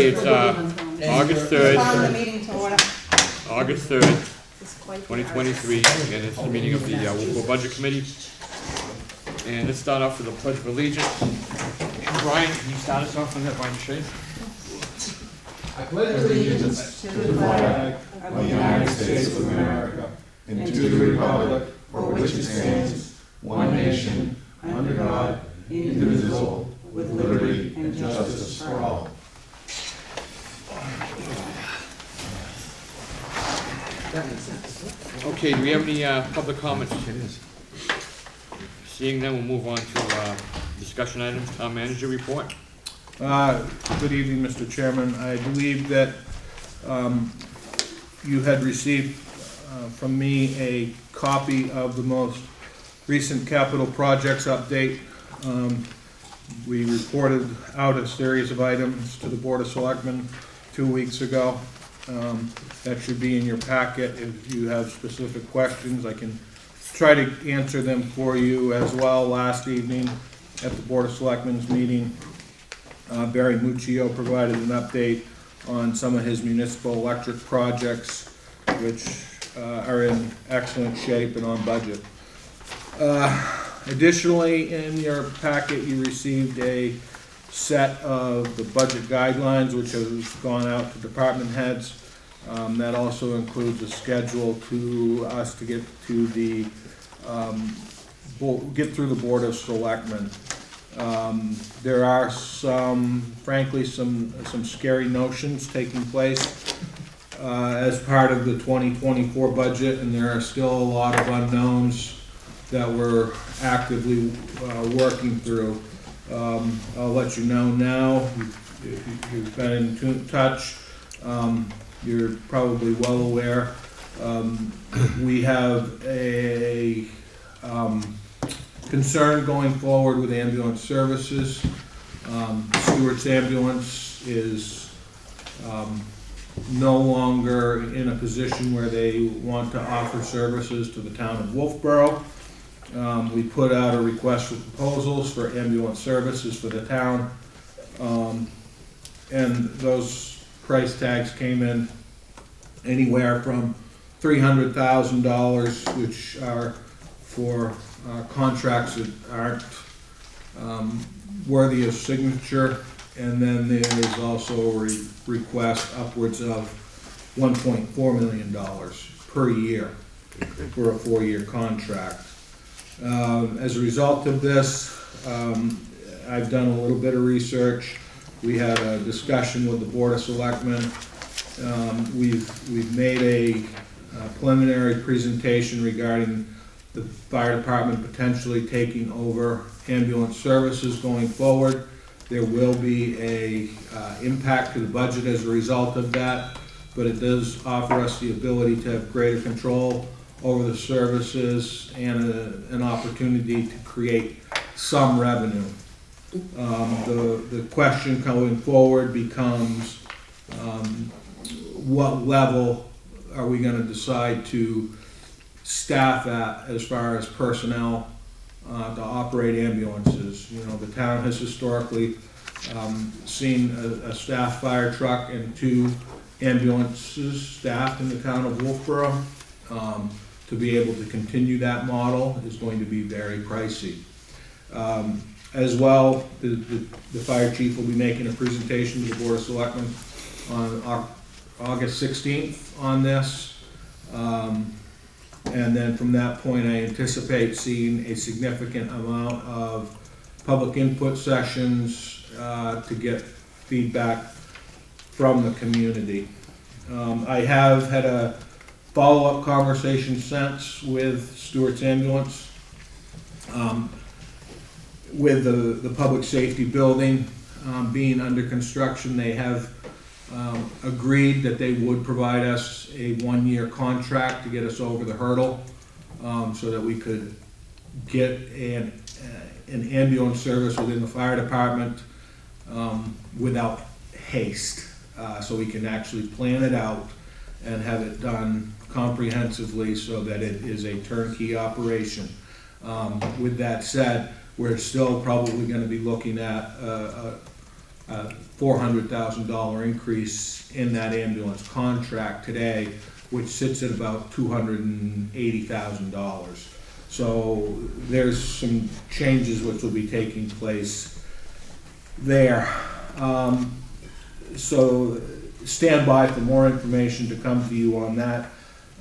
Okay, it's August 3rd. Calling the meeting to order. August 3rd, 2023, and it's the meeting of the Wolfeboro Budget Committee. And let's start off with the Pledge of Allegiance. And Brian, can you start us off on that, Brian Shea? I pledge allegiance to the flag of the United States of America and to the republic for which it stands, one nation, under God, indivisible, with liberty and justice for all. Okay, do we have any public comments? Seeing none, we'll move on to discussion items. Town manager report. Good evening, Mr. Chairman. I believe that you had received from me a copy of the most recent capital projects update. We reported out a series of items to the Board of Selectmen 2 weeks ago. That should be in your packet. If you have specific questions, I can try to answer them for you as well. Last evening at the Board of Selectmen's meeting, Barry Muccio provided an update on some of his municipal electric projects, which are in excellent shape and on budget. Additionally, in your packet, you received a set of the budget guidelines, which have gone out to department heads. That also includes a schedule to us to get to the get through the Board of Selectmen. There are frankly, some scary notions taking place as part of the 2024 budget, and there are still a lot of unknowns that we're actively working through. I'll let you know now. If you've been in touch, you're probably well aware. We have a concern going forward with ambulance services. Stewart's Ambulance is no longer in a position where they want to offer services to the town of Wolfeboro. We put out a request for proposals for ambulance services for the town, and those price tags came in anywhere from $300,000, which are for contracts that aren't worthy of signature, and then there is also a request upwards of $1.4 million per year for a 4-year contract. As a result of this, I've done a little bit of research. We had a discussion with the Board of Selectmen. We've made a preliminary presentation regarding the fire department potentially taking over ambulance services going forward. There will be a impact to the budget as a result of that, but it does offer us the ability to have greater control over the services and an opportunity to create some revenue. The question going forward becomes what level are we going to decide to staff at as far as personnel to operate ambulances. You know, the town has historically seen a staff fire truck and 2 ambulances staffed in the town of Wolfeboro. To be able to continue that model is going to be very pricey. As well, the fire chief will be making a presentation to the Board of Selectmen on August 16th on this. And then from that point, I anticipate seeing a significant amount of public input sessions to get feedback from the community. I have had a follow-up conversation since with Stewart's Ambulance. With the public safety building being under construction, they have agreed that they would provide us a 1-year contract to get us over the hurdle, so that we could get an ambulance service within the fire department without haste, so we can actually plan it out and have it done comprehensively so that it is a turnkey operation. With that said, we're still probably going to be looking at $400,000 increase in that ambulance contract today, which sits at about $280,000. So there's some changes which will be taking place there. So stand by for more information to come to you on that.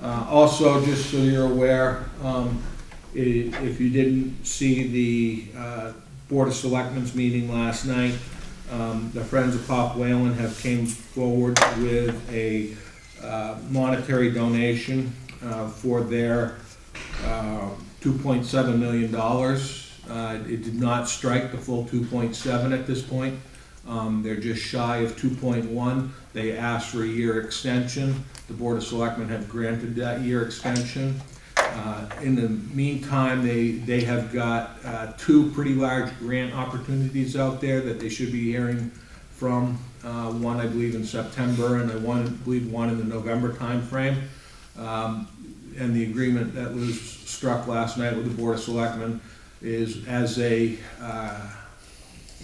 Also, just so you're aware, if you didn't see the Board of Selectmen's meeting last night, the Friends of Pop Whalen have came forward with a monetary donation for their $2.7 million. It did not strike the full 2.7 at this point. They're just shy of 2.1. They asked for a year extension. The Board of Selectmen have granted that year extension. In the meantime, they have got two pretty large grant opportunities out there that they should be hearing from. One, I believe, in September, and I believe one in the November timeframe. And the agreement that was struck last night with the Board of Selectmen is as they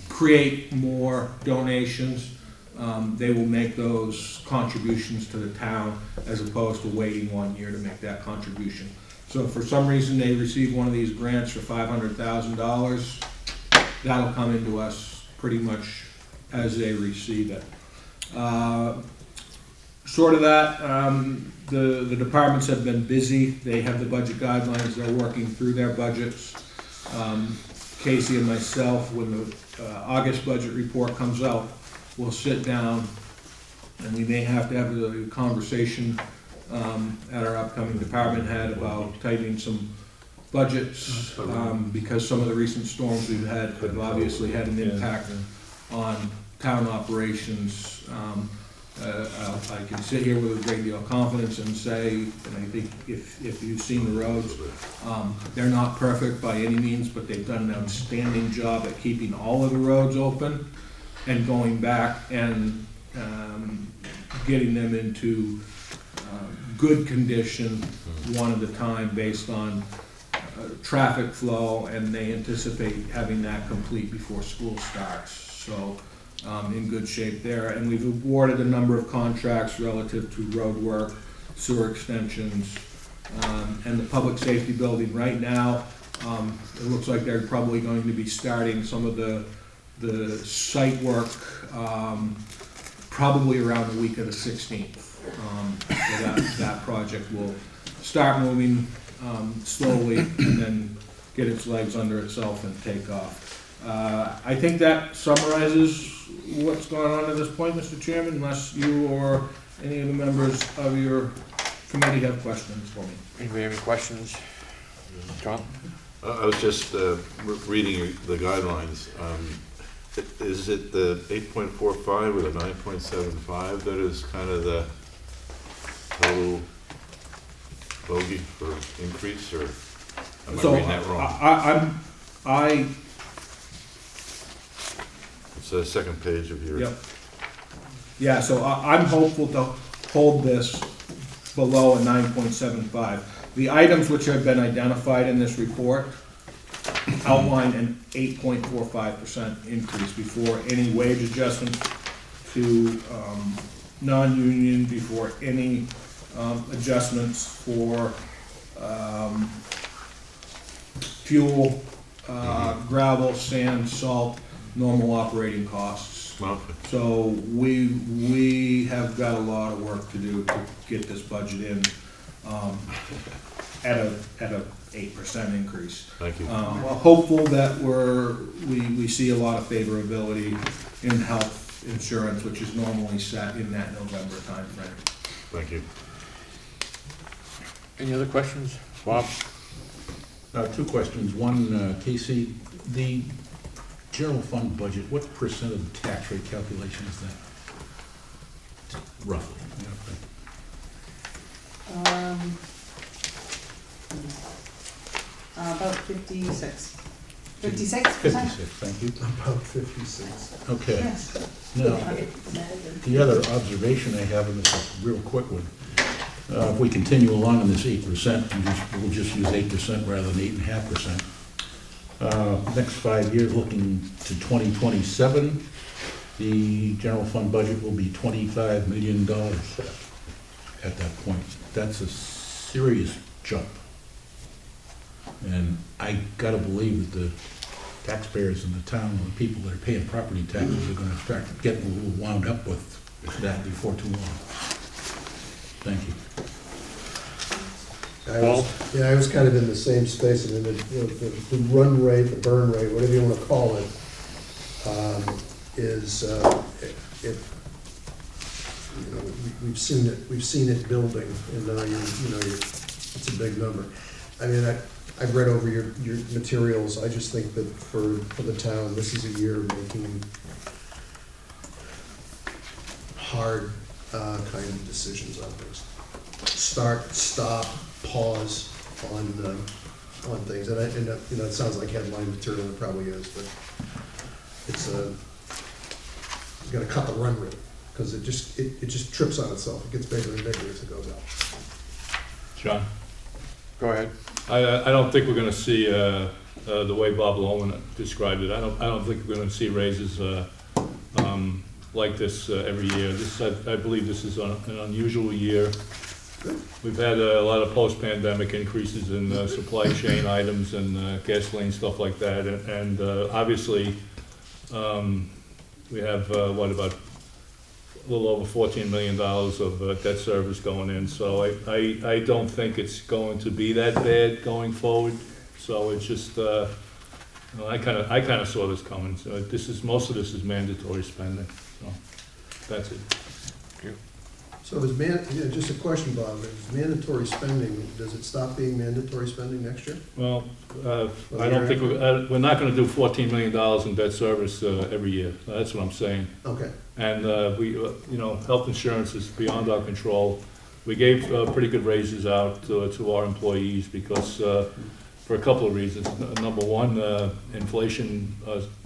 create more donations, they will make those contributions to the town as opposed to waiting 1 year to make that contribution. So if for some reason they receive one of these grants for $500,000, that'll come into us pretty much as they receive it. Short of that, the departments have been busy. They have the budget guidelines. They're working through their budgets. Casey and myself, when the August budget report comes out, we'll sit down and we may have to have a conversation at our upcoming department head about tightening some budgets because some of the recent storms we've had have obviously had an impact on town operations. I can sit here with a great deal of confidence and say, and I think if you've seen the roads, they're not perfect by any means, but they've done an outstanding job at keeping all of the roads open and going back and getting them into good condition one at a time based on traffic flow, and they anticipate having that complete before school starts. So in good shape there. And we've awarded a number of contracts relative to road work, sewer extensions, and the public safety building. Right now, it looks like they're probably going to be starting some of the site work probably around the week of the 16th. So that project will start moving slowly and then get its legs under itself and take off. I think that summarizes what's going on at this point, Mr. Chairman, unless you or any of the members of your committee have questions for me. Anybody have any questions? John? I was just reading the guidelines. Is it the 8.45 or the 9.75 that is kind of the total bogey for increase, or am I reading that wrong? It's the second page of your... Yep. Yeah, so I'm hopeful to hold this below a 9.75. The items which have been identified in this report outline an 8.45% increase before any wage adjustment to non-union, before any adjustments for fuel, gravel, sand, salt, normal operating costs. Okay. So we have got a lot of work to do to get this budget in at a 8% increase. Thank you. We're hopeful that we see a lot of favorability in health insurance, which is normally set in that November timeframe. Thank you. Any other questions? Bob? Two questions. One, Casey, the general fund budget, what % of the tax rate calculation is that? Roughly. About 56. 56%? 56, thank you. About 56. Okay. Yes. Now, the other observation I have, and this is a real quick one, if we continue along on this 8%, we'll just use 8% rather than 8.5%. Next 5 years, looking to 2027, the general fund budget will be $25 million at that point. That's a serious jump. And I gotta believe that the taxpayers in the town, the people that are paying property taxes are gonna start getting a little wound up with that before too long. Thank you. I was kind of in the same space. I mean, the run rate, the burn rate, whatever you want to call it, is, we've seen it building, and now it's a big number. I mean, I've read over your materials. I just think that for the town, this is a year making hard kind of decisions on things. Start, stop, pause on things, and it sounds like headline material. It probably is, but it's you got to cut the run rate because it just trips on itself. It gets bigger and bigger as it goes out. John? Go ahead. I don't think we're gonna see, the way Bob Lohman described it, I don't think we're gonna see raises, like this, every year. I believe this is an unusual year. We've had a lot of post-pandemic increases in supply chain items and gasoline, stuff like that, and obviously, we have, about a little over $14 million of debt service going in, so I don't think it's going to be that bad going forward. So it's just, I kind of saw this coming. So most of this is mandatory spending. So that's it. So just a question, Bob, is mandatory spending, does it stop being mandatory spending next year? Well, I don't think we're not going to do $14 million in debt service every year. That's what I'm saying. Okay. And health insurance is beyond our control. We gave pretty good raises out to our employees because for a couple of reasons. Number one, inflation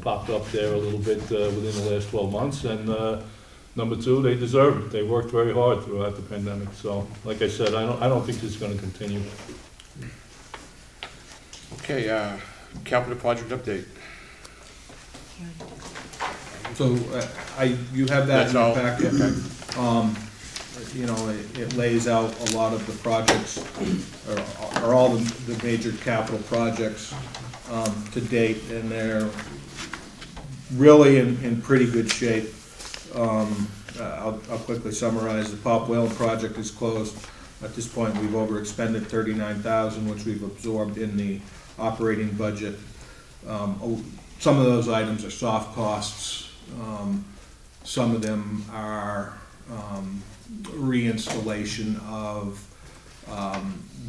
popped up there a little bit within the last 12 months, and number two, they deserve it. They worked very hard throughout the pandemic. So, like I said, I don't think this is going to continue. Okay, capital project update. So, you have that in That's your all. packet. Okay. It lays out a lot of the projects, or all the major capital projects to date, and they're really in pretty good shape. I'll quickly summarize. The Pop Whalen project is closed. At this point, we've overexpended $39,000, which we've absorbed in the operating budget. Some of those items are soft costs. Some of them are reinstallation of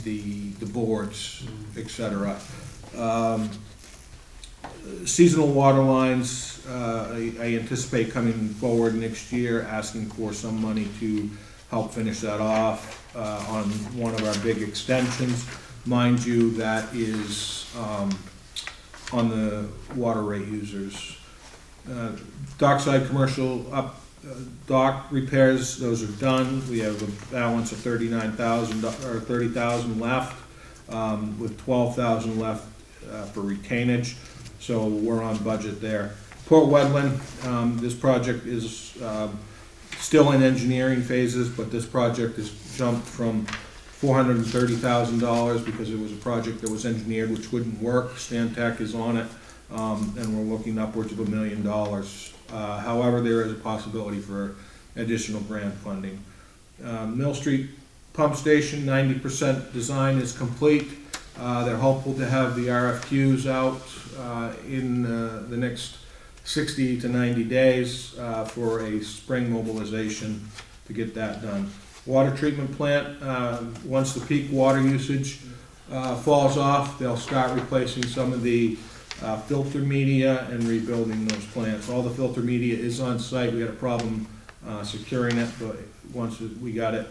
the boards, etc. Seasonal water lines, I anticipate coming forward next year, asking for some money to help finish that off on one of our big extensions. Mind you, that is on the water rate users. Dockside commercial dock repairs, those are done. We have a balance of $39,000 or $30,000 left, with $12,000 left for retainage. So we're on budget there. Port Wetland, this project is still in engineering phases, but this project has jumped from $430,000 because it was a project that was engineered which wouldn't work. Stantec is on it, and we're looking upwards of $1 million. However, there is a possibility for additional grant funding. Mill Street Pump Station, 90% design is complete. They're hopeful to have the RFQs out in the next 60 to 90 days for a spring mobilization to get that done. Water treatment plant, once the peak water usage falls off, they'll start replacing some of the filter media and rebuilding those plants. All the filter media is on site. We had a problem securing it, but once we got it,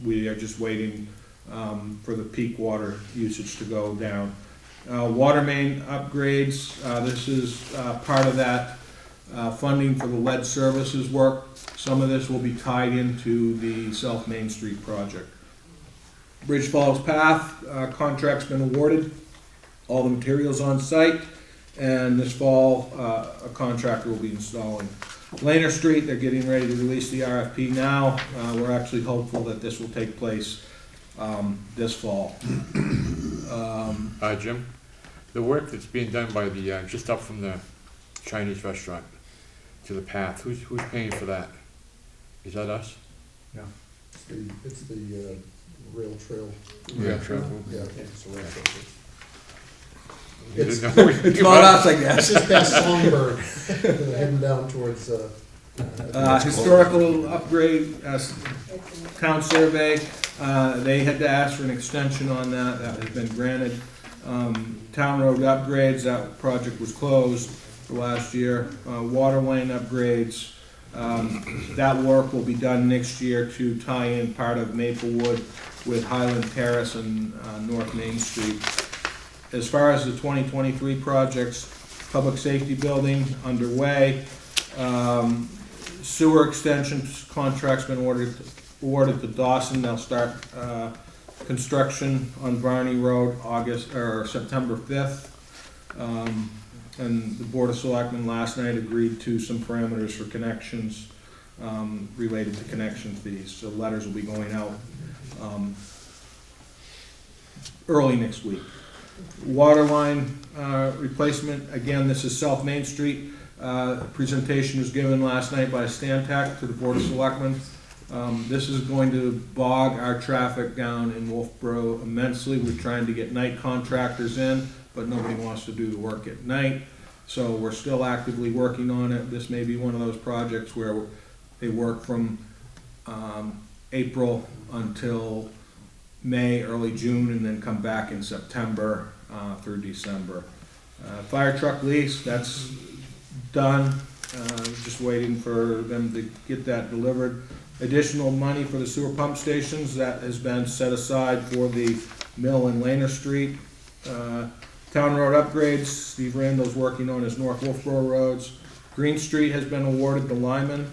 we are just waiting for the peak water usage to go down. Water main upgrades, this is part of that funding for the lead services work. Some of this will be tied into the South Main Street project. Bridge Falls Path, contract's been awarded. All the materials on site, and this fall a contractor will be installing. Laner Street, they're getting ready to release the RFP now. We're actually hopeful that this will take place this fall. Jim, the work that's being done by the, just up from the Chinese restaurant to the path, who's paying for that? Is that us? It's the rail trail. Yeah, sure. Yeah, it's a rail trail. You It's- didn't know anything It's not about us, I It's guess. just past Songbird, heading down towards, Historical upgrade, town survey, they had to ask for an extension on that, that has been granted. Town road upgrades, that project was closed for last year. Water line upgrades, that work will be done next year to tie in part of Maplewood with Highland Terrace and North Main Street. As far as the 2023 projects, public safety building underway. Sewer extension contract's been awarded to Dawson. They'll start construction on Barney Road September 5th. And the Board of Selectmen last night agreed to some parameters for connections related to connection fees. So letters will be going out early next week. Water line replacement, again, this is South Main Street. Presentation was given last night by Stantec to the Board of Selectmen. This is going to bog our traffic down in Wolfeboro immensely. We're trying to get night contractors in, but nobody wants to do the work at night. So we're still actively working on it. This may be one of those projects where they work from April until May, early June, and then come back in September through December. Fire truck lease, that's done. Just waiting for them to get that delivered. Additional money for the sewer pump stations, that has been set aside for the Mill and Laner Street. Town road upgrades, Steve Randall's working on his North Wolfboro roads. Green Street has been awarded to Lyman.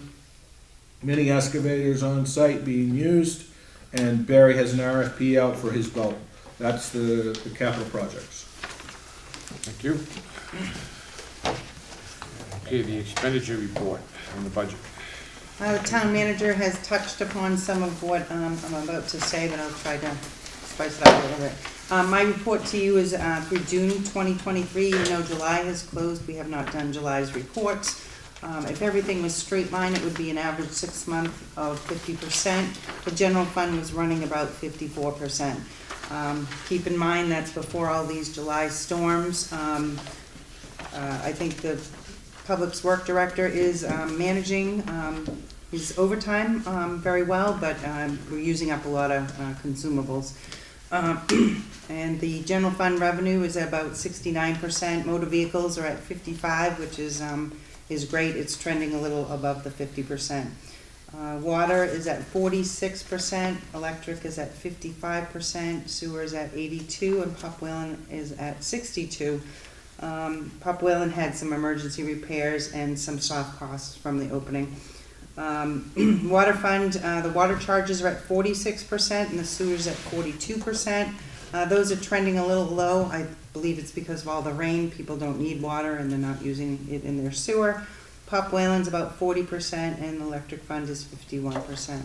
Mini excavators on site being used, and Barry has an RFP out for his boat. That's the capital projects. Thank you. Okay, the expenditure report on the budget. The town manager has touched upon some of what I'm about to say, but I'll try to spice it up a little bit. My report to you is through June 2023. You know July has closed. We have not done July's reports. If everything was straight line, it would be an average 6 month of 50%. The general fund was running about 54%. Keep in mind that's before all these July storms. I think the Public Works Director is managing his overtime very well, but we're using up a lot of consumables. And the general fund revenue is at about 69%. Motor vehicles are at 55%, which is great. It's trending a little above the 50%. Water is at 46%. Electric is at 55%. Sewer is at 82%, and Pop Whalen is at 62%. Pop Whalen had some emergency repairs and some soft costs from the opening. Water fund, the water charges are at 46% and the sewers at 42%. Those are trending a little low. I believe it's because of all the rain. People don't need water and they're not using it in their sewer. Pop Whalen's about 40% and the electric fund is 51%.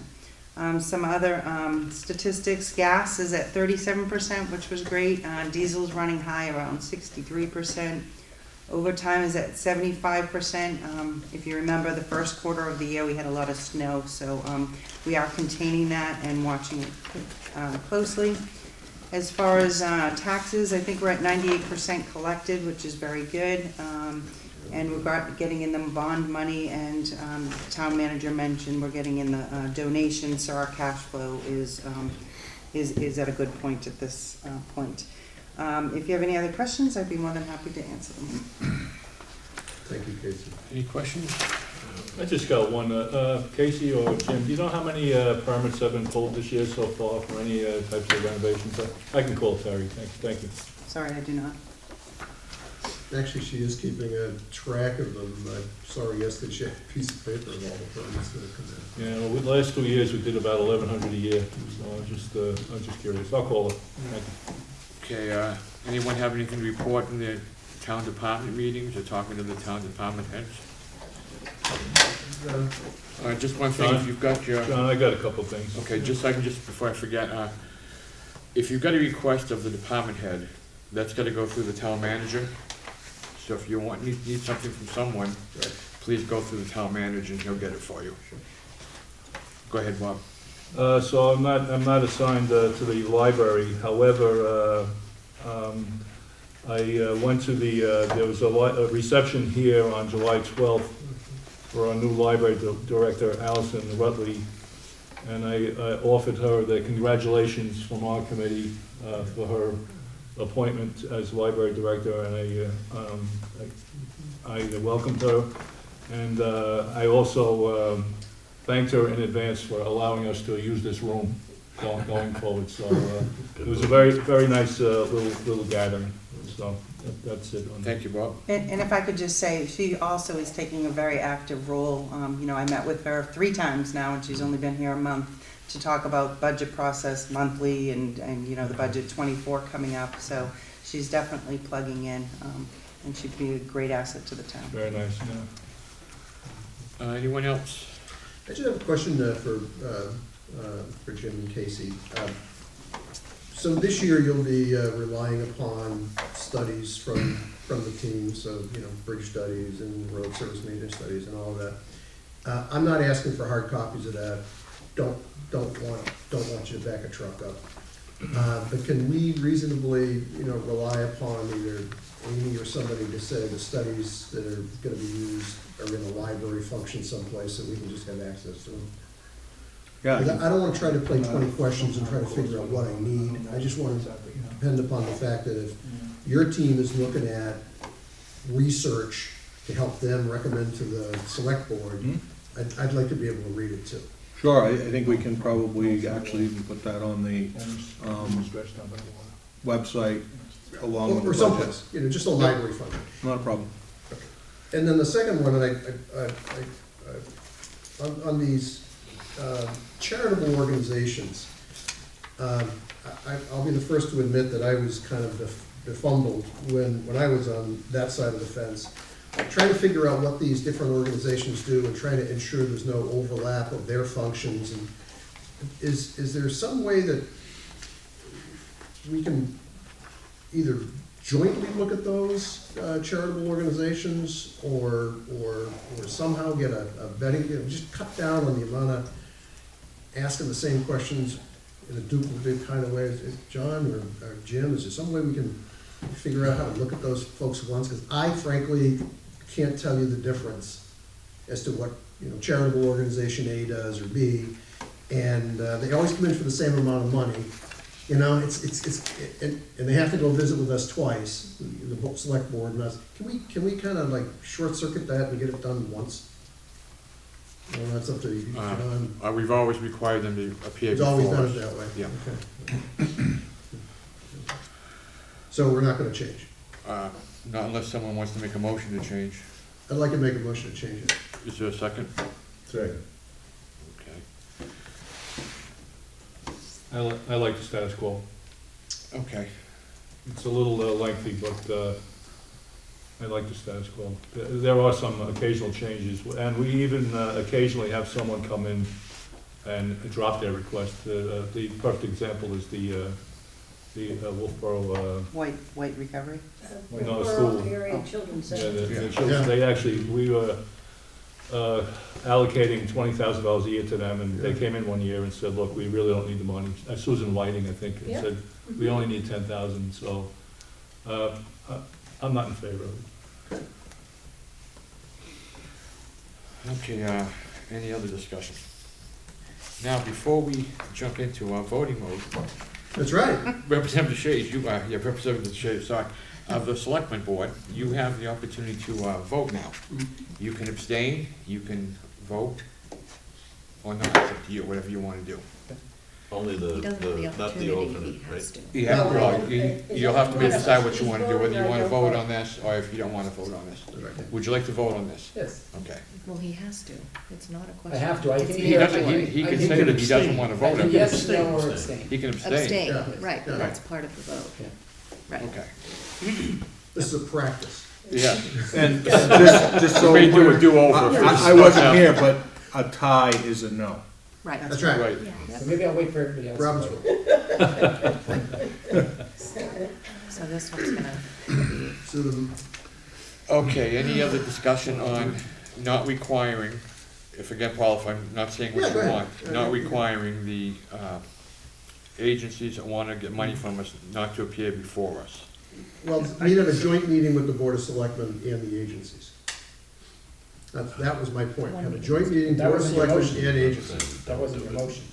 Some other statistics, gas is at 37%, which was great. Diesel's running high around 63%. Overtime is at 75%. If you remember the first quarter of the year, we had a lot of snow, so we are containing that and watching it closely. As far as taxes, I think we're at 98% collected, which is very good. And we're getting in the bond money, and the town manager mentioned we're getting in the donations, so our cash flow is at a good point at this point. If you have any other questions, I'd be more than happy to answer them. thank you, Casey. Any questions? I just got one. Casey or Jim, do you know how many permits have been pulled this year so far for any types of renovations? I can call Terry. Thank you. Sorry, I do not. Actually, she is keeping a track of them. I saw her yesterday, she had a piece of paper of all the permits that have come in. Yeah, well, the last 2 years we did about 1,100 a year. So I'm just curious. I'll call her. Thank you. Okay, anyone have anything to report in the town department meetings or talking to the town department heads? Just one thing, if you've got your, John, I got a couple things. okay, just so I can, just before I forget, if you've got a request of the department head, that's gotta go through the town manager. So if you need something from someone, please go through the town manager and he'll get it for you. Go ahead, Bob. So I'm not assigned to the library. However, I went to there was a reception here on July 12th for our new library director, Allison Rutley, and I offered her the congratulations from our committee for her appointment as library director, and I welcomed her, and I also thanked her in advance for allowing us to use this room going forward. So it was a very nice little gathering. So that's it. Thank you, Bob. And if I could just say, she also is taking a very active role. You know, I met with her 3 times now, and she's only been here a month, to talk about budget process monthly and you know, the budget 24 coming up. So she's definitely plugging in, and she'd be a great asset to the town. Very nice, yeah. Anyone else? I just have a question for Jim and Casey. So this year you'll be relying upon studies from the team, so, you know, bridge studies and road service maintenance studies and all of that. I'm not asking for hard copies of that. Don't want you to back a truck up. But can we reasonably, you know, rely upon either Amy or somebody to say the studies that are gonna be used are in a library function someplace so we can just have access to them? Yeah, I don't wanna try to play 20 questions and try to figure out what I need. I just wanna depend upon the fact that if your team is looking at research to help them recommend to the select board, I'd like to be able to read it too. sure, I think we can probably actually even put that on the website along with Or the budget. someplace, you know, just a library function. Not a problem. And then the second one, and on these charitable organizations, I'll be the first to admit that I was kind of befuddled when I was on that side of the fence, trying to figure out what these different organizations do and trying to ensure there's no overlap of their functions. And is there some way that we can either jointly look at those charitable organizations or somehow get a vetting, you know, just cut down on the amount of asking the same questions in a duplicate kind of way? Is John or Jim, is there some way we can figure out how to look at those folks once? Because I frankly can't tell you the difference as to what, you know, charitable organization A does or B, and they always come in for the same amount of money. You know, and they have to go visit with us twice, the select board and us. Can we kind of like short circuit that and get it done once? Well, that's up to you, John. We've always required them to appear We've before always done us. it that way. Yeah. Okay. So we're not gonna change. Not unless someone wants to make a motion to change. I'd like to make a motion to change it. Is there a second? Second. Okay. I like the status quo. Okay. It's a little lengthy, but I like the status quo. There are some occasional changes, and we even occasionally have someone come in and drop their request. The perfect example is the Wolfeboro, White recovery? No, school. Area Children's yeah, Center. the children, they actually, we were allocating $20,000 a year to them, and they came in one year and said, look, we really don't need the money. Susan Whiting, I think, Yeah. said, we only need 10,000, so I'm not in favor of it. Okay, any other discussion? Now, before we jump into our voting mode, That's right. Representative Shays, Representative Shays, sorry, of the Selectmen Board, you have the opportunity to vote now. You can abstain, you can vote, or not, it's up to you, whatever you want to do. Only He doesn't have the not the opportunity if alternate, he has right? to. Yeah, Well, well, you'll have to decide what you want to do, whether you want to vote on this, or if you don't want to vote on this. Would you like to vote on this? Yes, Okay. Well, he has to. It's not a I question. have to. I It's can He either doesn't, he I can can say that he abstain. doesn't want to vote I on can it. yes, no, or abstain. He can abstain. Abstain, Yeah. right, Yeah. that's part of the vote. Yeah. Right. Okay. This is a practice. Yeah. And just so We may do a we're- do-over. I wasn't here, but a tie is a no. Right. That's right. Right. So maybe I'll wait for everybody else. Robert's rule. So this one's gonna, So the- Okay, any other discussion on not requiring, if again, Paul, if I'm not saying Yeah, what go you ahead. want, not requiring the agencies that want to get money from us not to appear before us. Well, we have a joint meeting with the Board of Selectmen and the agencies. That was my point. Have a joint meeting, That Board of wasn't your Selectmen motion. and agencies. That wasn't your motion.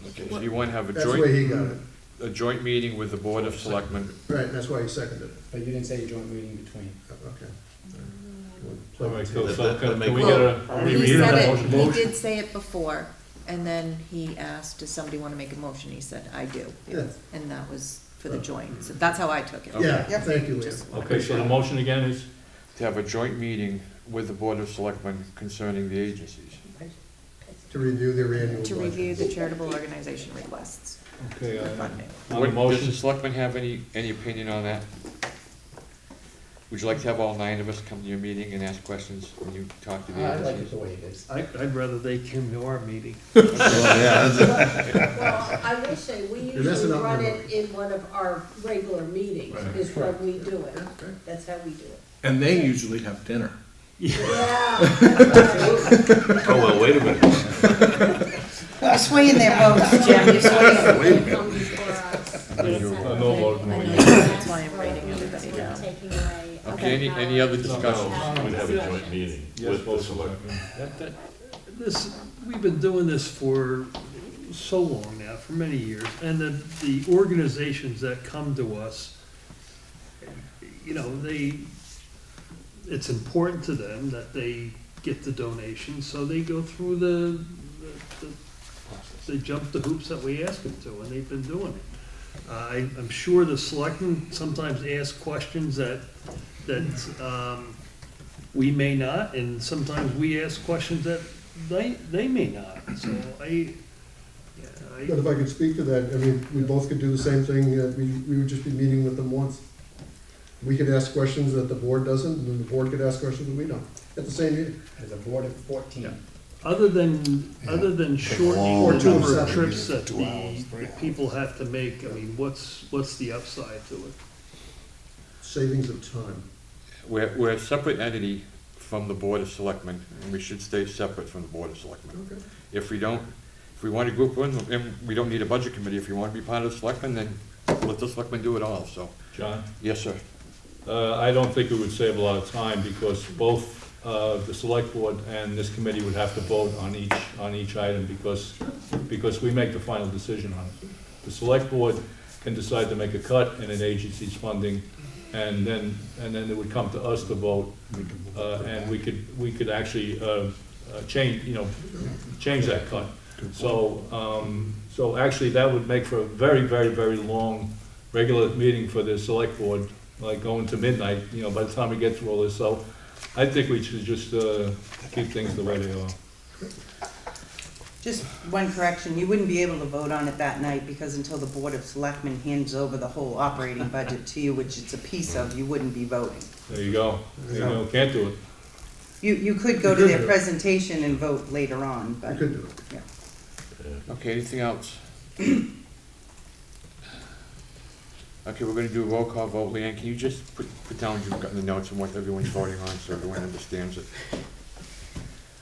Okay, so you want to have That's the way he got it. a joint meeting with the Board of Selectmen. Right, and that's why he seconded it. But you didn't say a joint meeting between. Okay. All right, so That- can that we make- get a he reread of said that it, motion? he did say it before, and then he asked, does somebody wanna make a motion? He said, I do. Yeah. And that was for the joint, so that's how I took it. Yeah, Yep. thank you, Leah. Just- Okay, so the motion again is? To have a joint meeting with the Board of Selectmen concerning the agencies. To review their annual To budget. review the charitable organization requests Okay, for funding. on the Does the motion, Selectmen have any opinion on that? Would you like to have all 9 of us come to your meeting and ask questions when you talk to the I like it agencies? the way it is. I'd rather they came to our meeting. Well, yeah, that's- Well, I will say, we You're messing usually up run my it in one of our regular meetings, Right. is when we do it. Okay. That's how we do it. And they usually have dinner. Yeah. oh, well, wait a minute. You're swaying their votes, Jim, you're swaying. They come before us. no vote, no I know, yes. that's why I'm writing everybody down. Taking away. Okay, any other discussions? We'd have a joint meeting Yes, with the both selectmen. selectmen. We've been doing this for so long now, for many years, and the organizations that come to us, you know, it's important to them that they get the donations, so they go through they jump the hoops that we ask them to, and they've been doing it. I'm sure the selectmen sometimes ask questions that we may not, and sometimes we ask questions that they may not, so But if I could speak to that, I mean, we both could do the same thing, we would just be meeting with them once. We could ask questions that the board doesn't, and then the board could ask questions that we don't, at the same meeting. As a board of 14. other than shortening Or the two number of 7. trips that the people have to make, I mean, what's the upside to it? Savings of time. We're a separate entity from the Board of Selectmen, and we should stay separate from the Board of Selectmen. Okay. If we want to group in, and we don't need a budget committee, if you want to be part of the Selectmen, then let the Selectmen do it all, so. John? Yes, sir. I don't think it would save a lot of time, because both the select board and this committee would have to vote on each item, because we make the final decision on it. The select board can decide to make a cut in an agency's funding, and then it would come to us to vote, and we could actually change that cut. So actually, that would make for a very, very, very long regular meeting for the select board, like going to midnight, by the time we get through all this. So I think we should just keep things the way they are. Just one correction, you wouldn't be able to vote on it that night, because until the Board of Selectmen hands over the whole operating budget to you, which it's a piece of, you wouldn't be voting. There you go. Can't do it. You could go to their presentation and vote later on, We but, could do it. yeah. Okay, anything else? Okay, we're gonna do a roll call vote. Leanne, can you just put down what you've got in the notes and what everyone's voting on, so everyone understands it?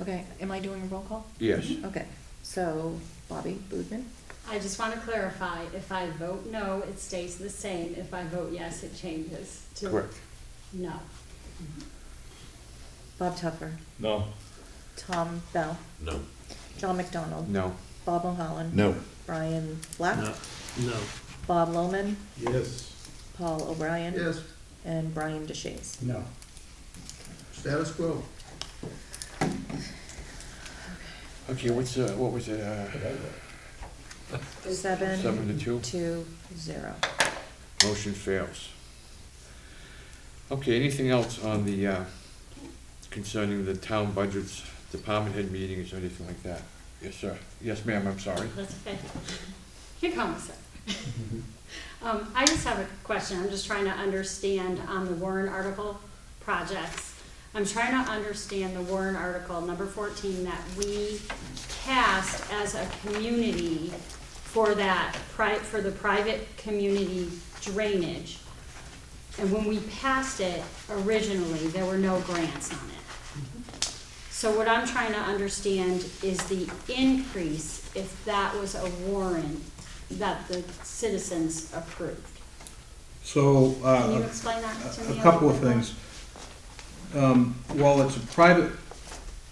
Okay, am I doing a roll call? Yes. Okay, so Bobby Boudman, I just want to clarify, if I vote no, it stays the same. If I vote yes, it changes to Correct. no. Bob Tuffer, No. Tom Bell, No. John McDonald, No. Bob Mulholland. No. Brian Black, No. Bob Lohman, Yes. Paul O'Brien. Yes, And Brian DeShays. No. status quo. Okay, what was it, 7 7-2? to 0. Motion fails. Okay, anything else on the, concerning the town budgets, department head meetings, or anything like that? Yes, sir. Yes, ma'am, I'm sorry. That's okay. Here comes it. I just have a question. I'm just trying to understand on the warrant article projects. I'm trying to understand the warrant article number 14 that we passed as a community for that, for the private community drainage. And when we passed it originally, there were no grants on it. So what I'm trying to understand is the increase, if that was a warrant that the citizens approved. So, Can you explain that to me? a couple of little bit more? things. While it's a private,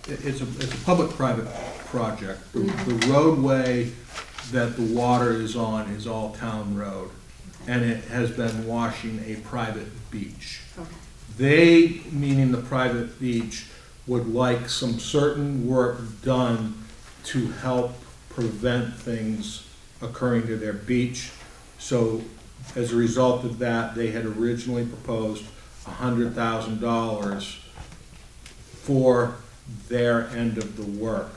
it's a public-private project. The roadway that the water is on is all town road, and it has been washing a private beach. Okay. They, meaning the private beach, would like some certain work done to help prevent things occurring to their beach. So as a result of that, they had originally proposed $100,000 for their end of the work.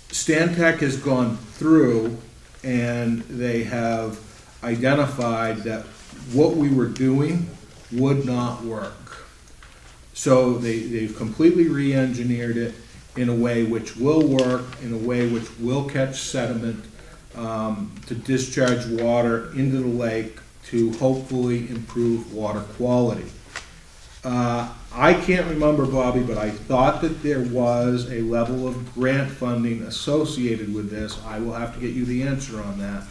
Stantec has gone through and they have identified that what we were doing would not work. So they've completely re-engineered it in a way which will work, in a way which will catch sediment, to discharge water into the lake to hopefully improve water quality. I can't remember, Bobby, but I thought that there was a level of grant funding associated with this. I will have to get you the answer on that.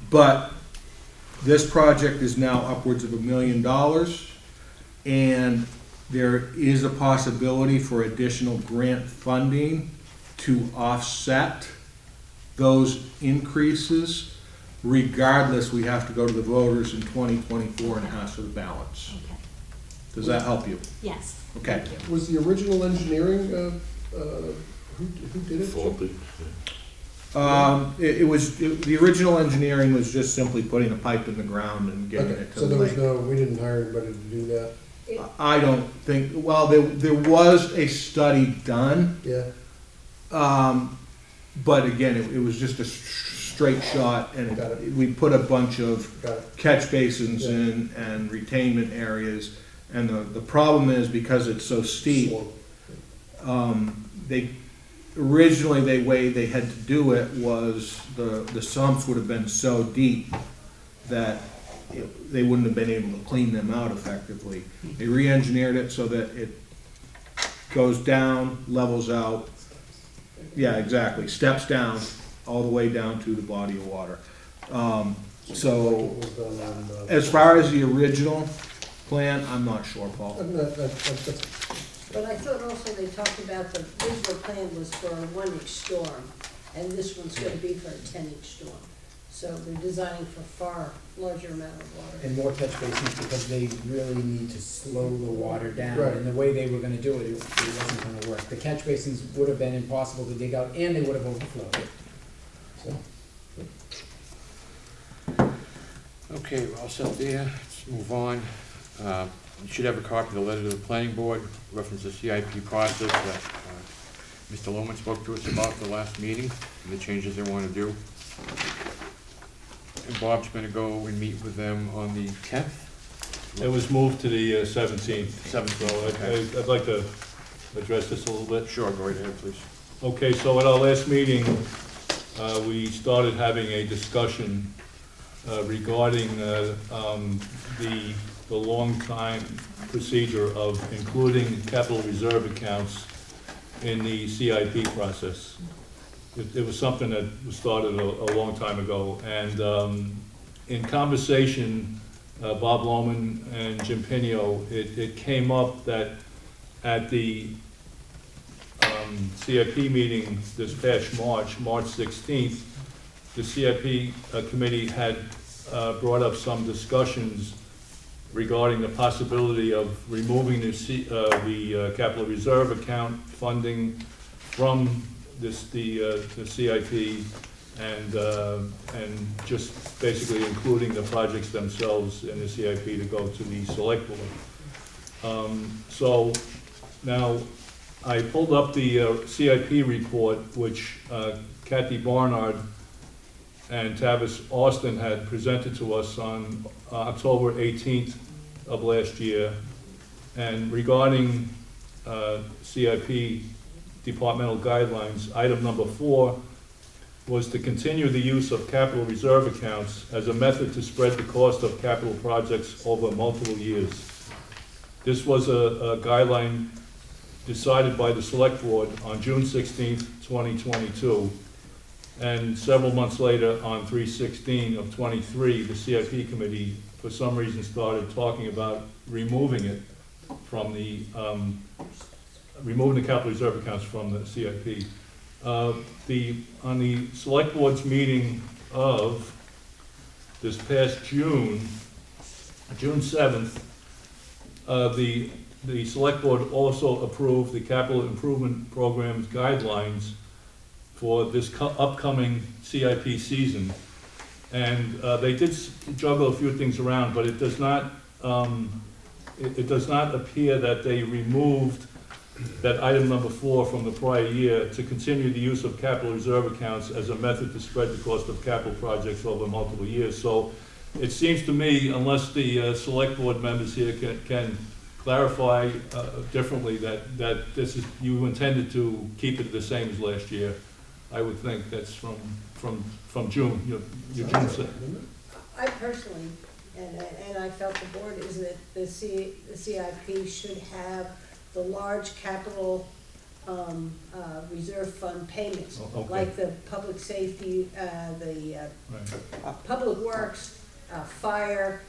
But this project is now upwards of $1 million, and there is a possibility for additional grant funding to offset those increases. Regardless, we have to go to the voters in 2024 and ask for the balance. Okay. Does that help you? Yes. Okay. Was the original engineering, who did it? Faulty. The original engineering was just simply putting a pipe in the ground and getting Okay, it to so the there was lake. we didn't hire anybody to do that? I don't think, well, there was a study done, Yeah, but again, it was just a straight shot, and Got it. we put a bunch of got it. catch basins Yeah. in and retainment areas, and the problem is, because it's so steep, Slow. originally, the way they had to do it was the sumps would have been so deep that they wouldn't have been able to clean them out effectively. They re-engineered it so that it goes down, levels out, yeah, exactly, steps down, all the way down to the body of water. So, It was done on, as far as the original plan, I'm not sure, Paul. that's But I thought also they talked about the original plan was for a 1-inch storm, and this one's gonna be for a 10-inch storm. So they're designing for far larger amount of water. And more catch basins because they really need to slow the water down. Right. And the way they were gonna do it, it wasn't gonna work. The catch basins would have been impossible to dig out and they would have overflowed. So, Okay, we're all set there. Let's move on. You should have a copy of the letter to the planning board, reference the CIP process that Mr. Lohman spoke to us about the last meeting, and the changes they want to do. And Bob's going to go and meet with them on the 10th? It was moved to the 17th. 17th, So okay. I'd like to address this a little bit. Sure, go right ahead, please. Okay, so at our last meeting, we started having a discussion regarding the long time procedure of including capital reserve accounts in the CIP process. It was something that was started a long time ago, and in conversation, Bob Lohman and Jim Pinio, it came up that at the CIP meeting this past March 16th, the CIP committee had brought up some discussions regarding the possibility of removing the capital reserve account funding from the CIP and just basically including the projects themselves in the CIP to go to the select board. So now I pulled up the CIP report, which Kathy Barnard and Tavis Austin had presented to us on October 18th of last year. And regarding CIP departmental guidelines, item number 4 was to continue the use of capital reserve accounts as a method to spread the cost of capital projects over multiple years. This was a guideline decided by the Select Board on June 16th, 2022. And several months later, on 3/16 of '23, the CIP committee, for some reason, started talking about removing it from the, removing the capital reserve accounts from the CIP. On the Select Board's meeting of this past June 7th, the Select Board also approved the capital improvement program's guidelines for this upcoming CIP season. And they did juggle a few things around, but it does not appear that they removed that item number 4 from the prior year to continue the use of capital reserve accounts as a method to spread the cost of capital projects over multiple years. So it seems to me, unless the Select Board members here can clarify differently that this is, you intended to keep it the same as last year, I would think that's from June, your June 2nd. I personally, and I felt the board, is that the CIP should have the large capital reserve fund payments, Okay. like the public safety, the Right. public works, fire.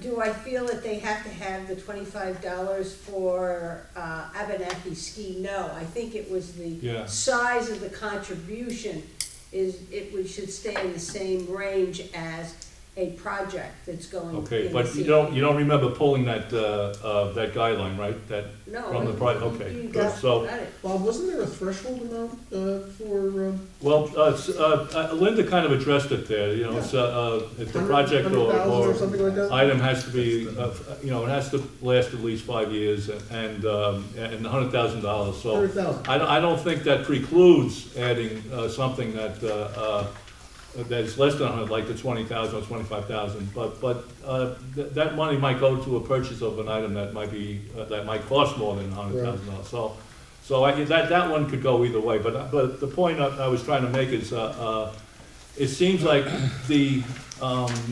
Do I feel that they have to have the $25 for Abenaki ski? No, I think it was the Yeah. size of the contribution should stay in the same range as a project that's going. Okay, in but the you don't remember pulling that guideline, right? That No. from the okay. You Good. got So, it. Bob, wasn't there a threshold amount for? well, Linda kind of addressed it there. You know, it's if the project 100,000 or something like that? item has to be, it has to last at least 5 years and $100,000. So 100,000. I don't think that precludes adding something that that's less than 100, like the 20,000 or 25,000. But that money might go to a purchase of an item that might be that might cost more than $100,000. So that one could go either way. But the point I was trying to make is it seems like the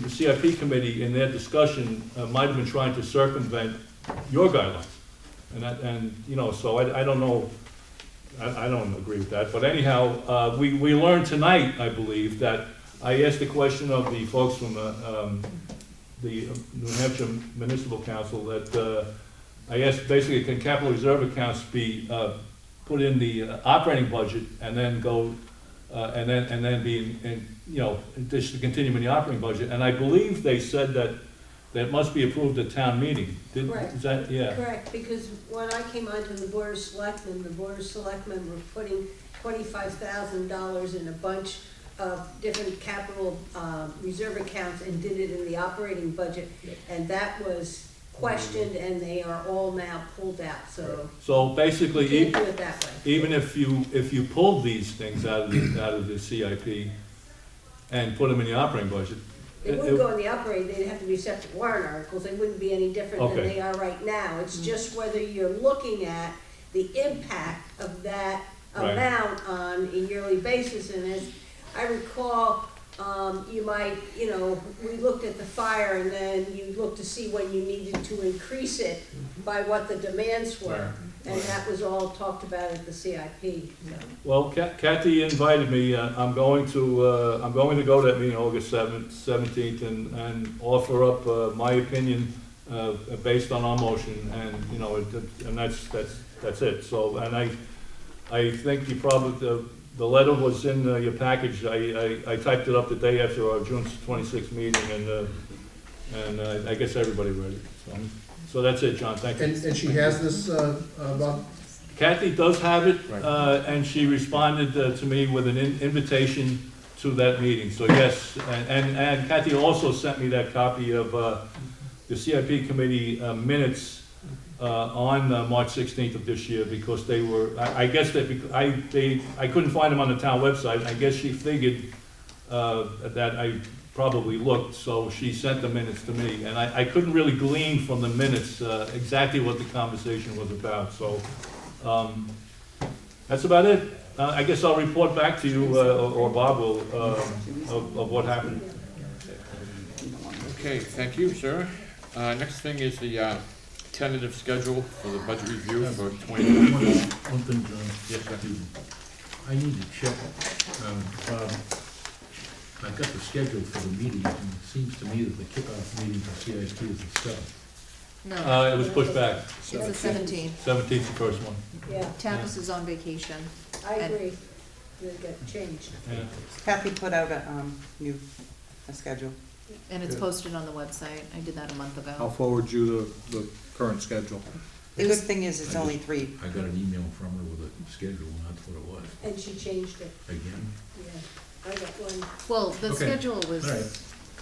CIP committee in their discussion might have been trying to circumvent your guidelines, so I don't know. I don't agree with that, but anyhow, we learned tonight, I believe, that I asked the question of the folks from the New Hampshire Municipal Council that I asked basically, can capital reserve accounts be put in the operating budget and then go and then be just to continue in the operating budget? And I believe they said that must be approved at town meeting. Correct. Is that, yeah? Correct, because when I came onto the Board of Selectmen, the Board of Selectmen were putting $25,000 in a bunch of different capital reserve accounts and did it in the operating budget. And that was questioned and they are all now pulled out, so. So basically, You can't do it that way. even if you pulled these things out of the CIP and put them in the operating budget, They wouldn't go in the operating, they'd have to be separate warrant articles, they wouldn't be any different than Okay. they are right now. It's just whether you're looking at the impact of that Right. amount on a yearly basis. And as I recall, you might, we looked at the fire and then you looked to see when you needed to increase it by what the demands were. And that was all talked about at the CIP, so. well, Kathy invited me. I'm going to go to that meeting August 17th and offer up my opinion based on our motion, and that's it. So, and I think you probably the letter was in your package. I typed it up the day after our June 26th meeting, and I guess everybody read it. So that's it, John. Thank you. And she has this, Bob? Kathy does have it, and she responded to me with an invitation to that meeting. So yes, and Kathy also sent me that copy of the CIP committee minutes on March 16th of this year, because they were, I guess that I couldn't find them on the town website. I guess she figured that I probably looked, so she sent the minutes to me, and I couldn't really glean from the minutes exactly what the conversation was about, so that's about it. I guess I'll report back to you, or Bob will, of what happened. Okay, thank you, sir. Next thing is the tentative schedule for the budget review for 2020. One thing, John. Yes, sir. I need to check, I got the schedule for the meetings, and it seems to me that the kickoff meeting for CIP is the 7th. No, It was pushed back. it's the 17th. 17th's the first one. Yeah, Tapas is on vacation. I agree. It got changed. Yeah. Kathy put out a schedule. And it's posted on the website. I did that a month I'll ago. forward you the current schedule. The good thing is it's only 3. I got an email from her with a schedule, and that's what it was. And she changed it, Again? yeah. I got one. Well, the Okay. schedule All was right.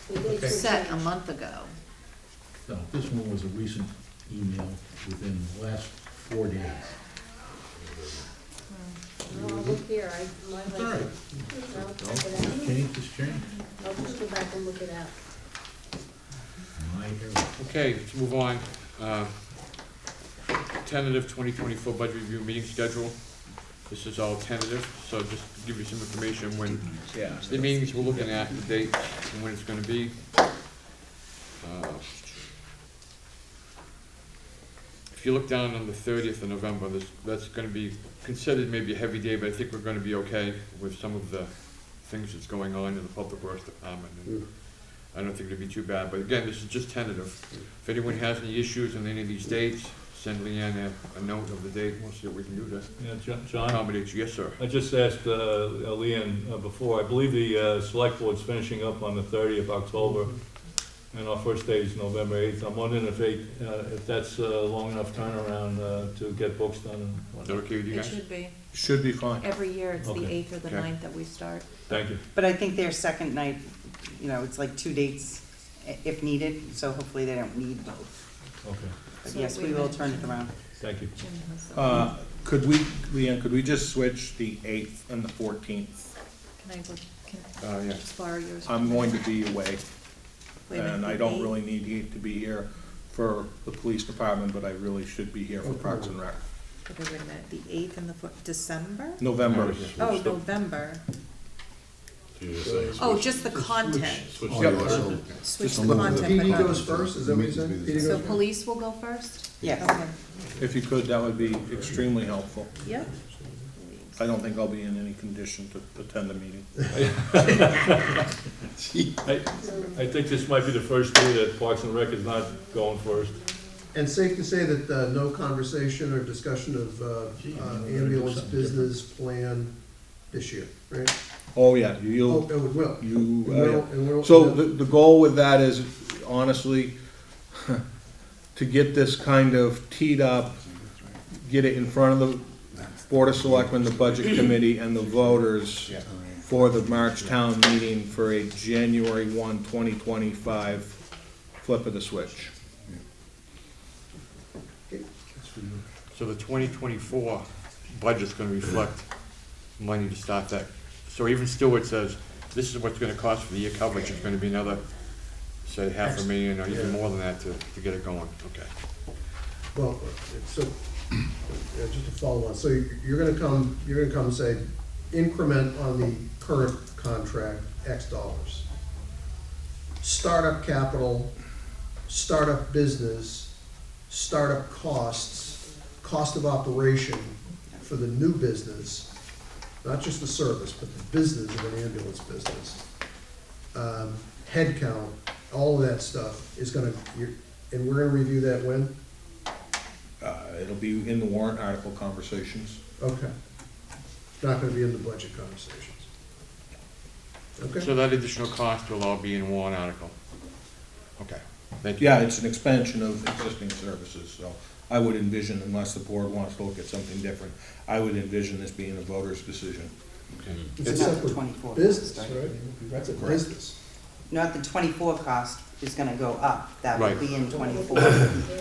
The dates were set a changed. month ago. No, this one was a recent email within the last 4 days. Oh, look here, my It's all right. I'll check it out. Change is change. I'll just go back and look it out. My error. Okay, let's move on. Tentative 2024 budget review meeting schedule. This is all tentative, so just to give you some information when the meetings we're looking at, the date, and when it's gonna be. If you look down on the 30th of November, that's gonna be considered maybe a heavy day, but I think we're gonna be okay with some of the things that's going on in the Public Works Department. And I don't think it'll be too bad, but again, this is just tentative. If anyone has any issues on any of these dates, send Leanne a note of the date, we'll see what we can do to Yeah, John? accommodate you. Yes, sir. I just asked Leanne before, I believe the select board's finishing up on the 30th of October, and our first day is November 8th. I'm wondering if that's a long enough turnaround to get books done and Is that whatnot. okay with you It guys? should be. Should be fine. Every year, it's the Okay. 8th or the Okay. 9th that we start. Thank you. But I think their second night, it's like 2 dates if needed, so hopefully they don't need both. Okay, But So yes, wait we a will minute. turn it around. thank you. Jim has Could we, Leanne, could we just switch the 8th and the 14th? Can Yeah. I just borrow yours? I'm going to be away, Wait a minute, and I the don't 8th? really need you to be here for the police department, but I really should be here for Parks and Rec. Okay, wait a minute, the 8th and the December? November. Oh, November. So Oh, just the content. Switch Yep. the order. Switch Just the look- content, PD but goes not. first, is that what you said? PD So goes first? police will go first? Yes. Okay, If you could, that would be extremely helpful. yep. I don't think I'll be in any condition to attend the meeting. I think this might be the first year that Parks and Rec is not going first. And safe to say that no conversation or discussion of ambulance business plan this year, right? Oh, yeah, Oh, you'll, it will. you, It will, it will. so the goal with that is honestly, to get this kind of teed up, get it in front of the Board of Selectmen, the Budget Committee, and the voters for the March town meeting for a January 1, 2025 flip of the switch. So the 2024 budget's gonna reflect money to start that. So even still, it says, this is what's gonna cost for the year coverage, it's gonna be another, say, $500,000 or even more than that to get it going. Okay. Well, so, just to follow on, so you're gonna come and say, increment on the current contract, X dollars. Startup capital, startup business, startup costs, cost of operation for the new business, not just the service, but the business of an ambulance business. Headcount, all of that stuff is gonna, and we're gonna review that when? It'll be in the warrant article conversations. Okay. Not gonna be in the budget conversations. Okay. So that additional cost will all be in one article? Okay, thank you. Yeah, it's an expansion of existing services, so I would envision, unless the board wants to look at something different, I would envision this being a voter's decision. It's a Not the separate 24 business, cost, right? That's a business. Not the 24 cost is gonna go up, that will Right. be in 24.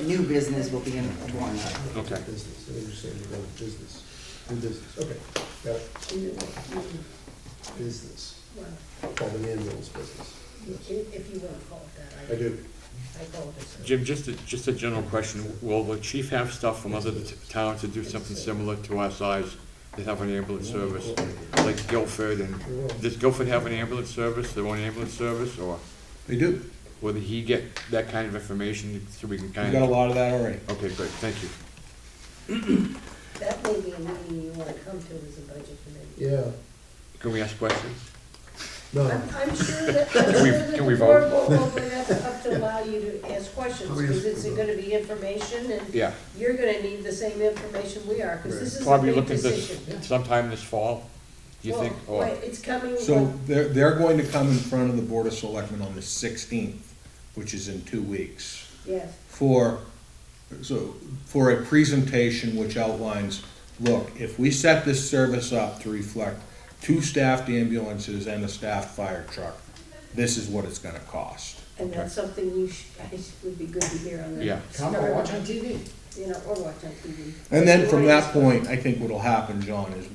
New business will be in one. Okay. Business, I understand, you got business, new business, okay, got it. business, Well, called an ambulance business. if you wanna call it that, I do. I call it a. Jim, just a general question, will the chief have stuff from other towns to do something similar to our size, that have an ambulance service, like Guilford, and, does Guilford have an ambulance service, their own ambulance service, or They do. will he get that kind of information so we can We kind got a of? lot of that already. Okay, great, thank you. That may be a meeting you wanna come to as a budget committee. Yeah, Can we ask questions? no, I'm sure that, Can we the board vote? will open it up to allow you to ask questions, How many because is- it's gonna be information, and Yeah, you're gonna need the same information we are, because this is a probably big look at this decision. sometime this fall, do you Well, think, or? wait, it's coming, So they're going to come in front of the Board of Selectmen on the 16th, which is in 2 weeks, yes, for a presentation which outlines, look, if we set this service up to reflect 2 staffed ambulances and a staffed fire truck, this is what it's gonna cost. and that's something you guys would be good to hear on the. Yeah. Come or watch on TV. You know, or watch on TV. And then from that point, I think what'll happen, John, is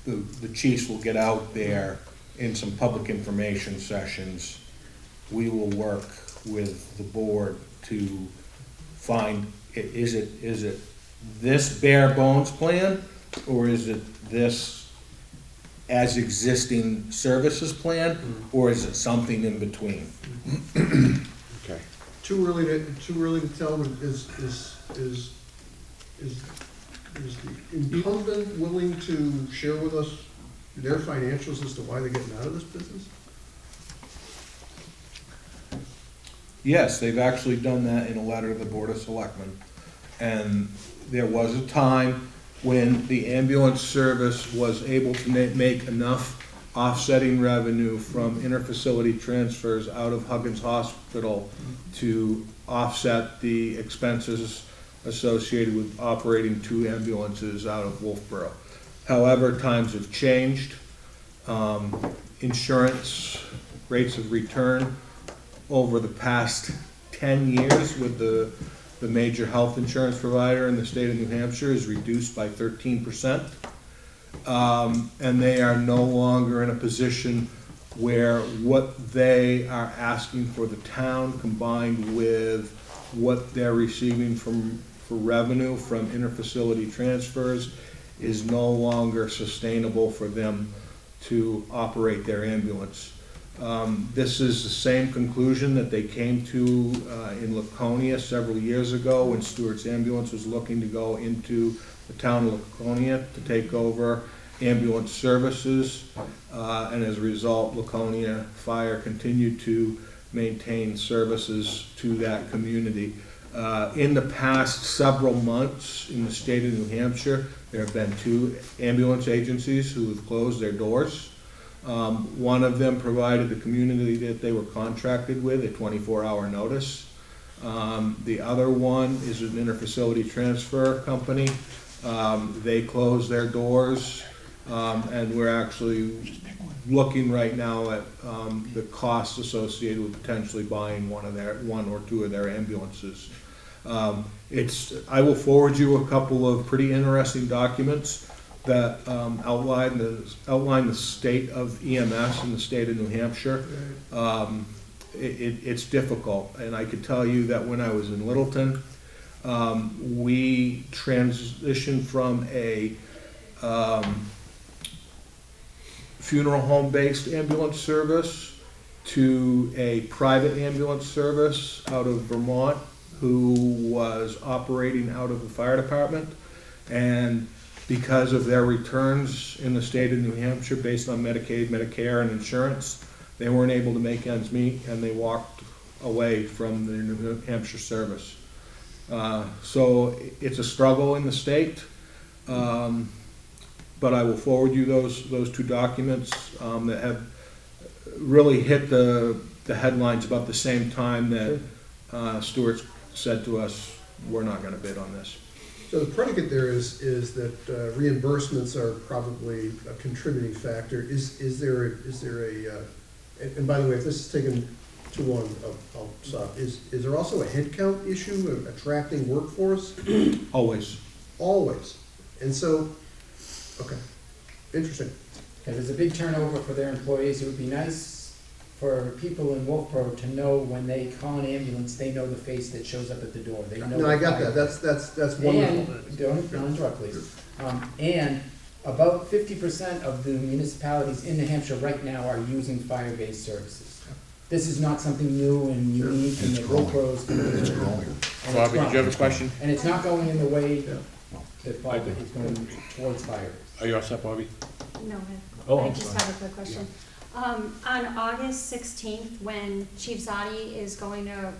the chiefs will get out there in some public information sessions. We will work with the board to find, is it this bare bones plan? Or is it this as existing services plan? Or is it something in between? Okay, too early to tell, is the incumbent willing to share with us their financials as to why they're getting out of this business? Yes, they've actually done that in a letter to the Board of Selectmen. And there was a time when the ambulance service was able to make enough offsetting revenue from interfacility transfers out of Huggins Hospital to offset the expenses associated with operating 2 ambulances out of Wolfeboro. However, times have changed. Insurance rates of return over the past 10 years with the major health insurance provider in the state of New Hampshire is reduced by 13%. And they are no longer in a position where what they are asking for the town combined with what they're receiving for revenue from interfacility transfers is no longer sustainable for them to operate their ambulance. This is the same conclusion that they came to in Laconia several years ago when Stewart's Ambulance was looking to go into the town of Laconia to take over ambulance services. And as a result, Laconia Fire continued to maintain services to that community. In the past several months in the state of New Hampshire, there have been 2 ambulance agencies who have closed their doors. One of them provided the community that they were contracted with a 24-hour notice. The other one is an interfacility transfer company. They closed their doors, and we're actually looking right now at the costs associated with potentially buying one or two of their ambulances. I will forward you a couple of pretty interesting documents that outline the state of EMS in the state of New Hampshire. It's difficult, and I could tell you that when I was in Littleton, we transitioned from a funeral home-based ambulance service to a private ambulance service out of Vermont who was operating out of the fire department. And because of their returns in the state of New Hampshire based on Medicaid, Medicare, and insurance, they weren't able to make ends meet, and they walked away from their New Hampshire service. So it's a struggle in the state, but I will forward you those 2 documents that have really hit the headlines about the same time that Stewart said to us, we're not gonna bid on this. So the predicate there is that reimbursements are probably a contributing factor. Is there a, and by the way, if this is taken to one, I'll stop. Is there also a headcount issue of attracting workforce? Always. Always. And so, okay, interesting. Because there's a big turnover for their employees. It would be nice for people in Wolfeboro to know when they call an ambulance, they know the face that shows up at the door. They know. No, I got the that, that's wonderful. And, don't interrupt, please. And about 50% of the municipalities in New Hampshire right now are using fire-based services. This is not something new and unique, and the Wolfeboro is gonna It's be. growing. And it's Bobby, did you have a growing. question? And it's not going in the way Yeah. that Bob, it's going towards fire. Are you all set, Bobby? No, Oh, I I'm just sorry. have a quick question. On August 16th, when Chief Zadi is going to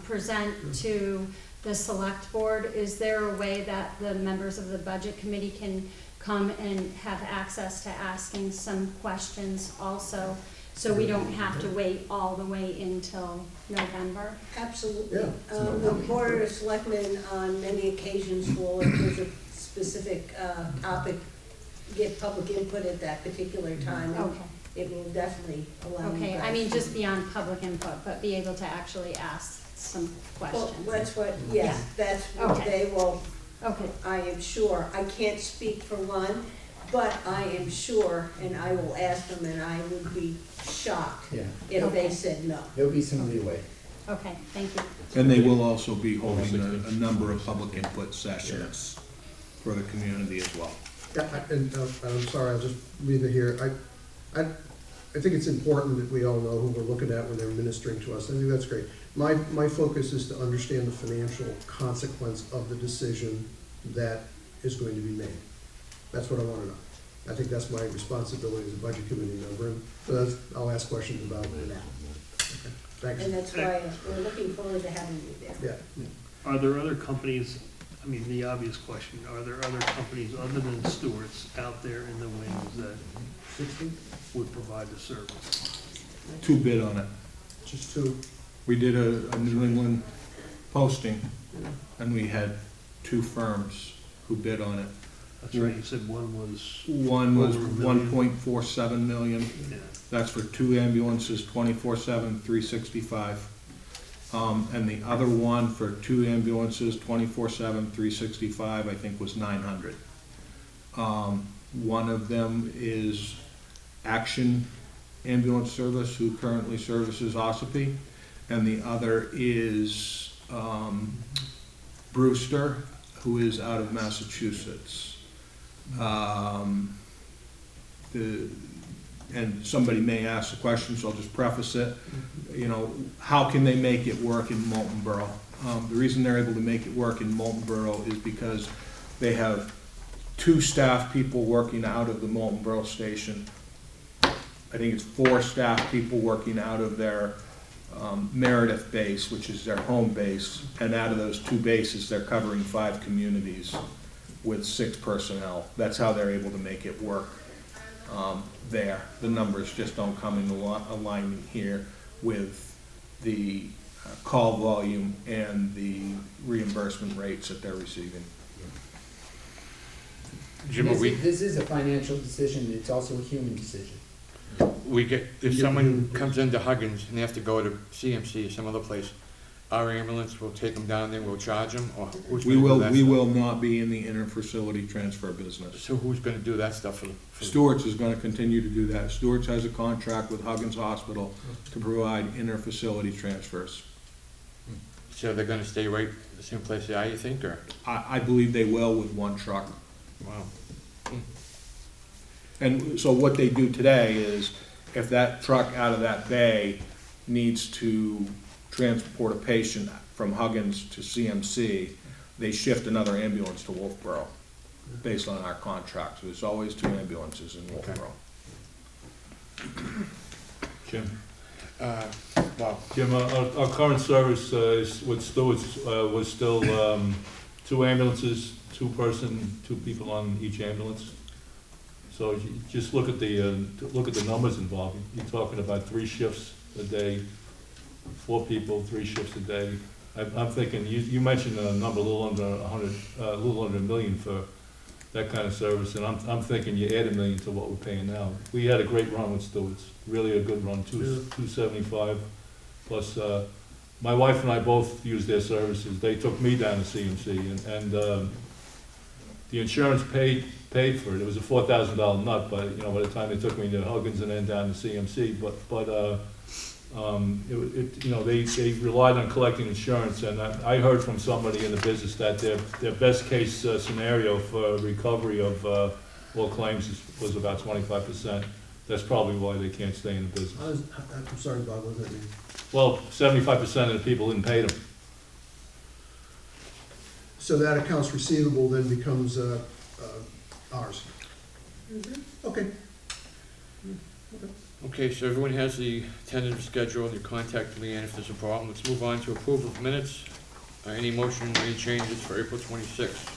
present to the select board, is there a way that the members of the budget committee can come and have access to asking some questions also? So we don't have to wait all the way until November? Absolutely. Yeah. The Board of Selectmen on many occasions will, if there's a specific topic, get public input at that particular time. and Okay. It will definitely allow you Okay, guys. I mean, just beyond public input, but be able to actually ask some Well, questions. that's what, yes, that's what Okay. they will, Okay, I am sure. I can't speak for one, but I am sure, and I will ask them, and I would be shocked Yeah, if they Okay. said no. there'll be some leeway. okay, thank you. And they will also be holding a number of public input sessions for the community as well. Yeah, and I'm sorry, I'll just read it here. I think it's important that we all know who we're looking at when they're ministering to us. I think that's great. My focus is to understand the financial consequence of the decision that is going to be made. That's what I want to know. I think that's my responsibility as a budget committee member, and so I'll ask questions about that. Okay, thanks. And that's why we're looking forward to having you there. Yeah. Are there other companies, I mean, the obvious question, are there other companies other than Stewart's out there in the wings that would provide the service? Two bid on it. Just two. We did a New England posting, and we had two firms who bid on it. That's right, you said one was, One was Over $1 million. 1.47 million. yeah, That's for two ambulances, 24/7, 365. And the other one for two ambulances, 24/7, 365, I think was 900. One of them is Action Ambulance Service, who currently services Ossipee, and the other is Brewster, who is out of Massachusetts. And somebody may ask the question, so I'll just preface it. You know, how can they make it work in Moultonborough? The reason they're able to make it work in Moultonborough is because they have two staff people working out of the Moultonborough station. I think it's 4 staff people working out of their Meredith base, which is their home base. And out of those 2 bases, they're covering 5 communities with 6 personnel. That's how they're able to make it work there. The numbers just don't come in alignment here with the call volume and the reimbursement rates that they're receiving. Jim, are This is a financial decision, it's also a human decision. we get, if someone comes into Huggins and they have to go to CMC or some other place, our ambulance will take them down there, we'll charge them, or who's We gonna will, do that we stuff? will not be in the inter-facility transfer business. So who's gonna do that stuff for the? Stewart's is gonna continue to do that. Stewart's has a contract with Huggins Hospital to provide inter-facility transfers. So they're gonna stay right the same place they are, you think, or? I believe they will with 1 truck. Wow. And so what they do today is, if that truck out of that bay needs to transport a patient from Huggins to CMC, they shift another ambulance to Wolfeboro, based on our contract. So there's always 2 ambulances in Wolfeboro. Jim? Bob, Jim, our current service is with Stewart's was still 2 ambulances, 2 people on each ambulance. So you just look at the numbers involved. You're talking about 3 shifts a day, 4 people, 3 shifts a day. I'm thinking, you mentioned a number a little under $1 million for that kind of service, and I'm thinking you add $1 million to what we're paying now. We had a great run with Stewart's, really a good run, 275 plus. My wife and I both used their services. They took me down to CMC, and the insurance paid paid for it. It was a $4,000 nut, but, you know, by the time they took me to Huggins and then down to CMC, you know, they relied on collecting insurance, and I heard from somebody in the business that their best case scenario for recovery of all claims was about 25%. That's probably why they can't stay in the business. I'm sorry, Bob, what does that mean? Well, 75% of the people didn't pay them. So that accounts receivable then becomes ours. Okay. Okay, so everyone has the tentative schedule, you contact Leanne if there's a problem. Let's move on to approval of minutes. Any motion, any changes for April 26th?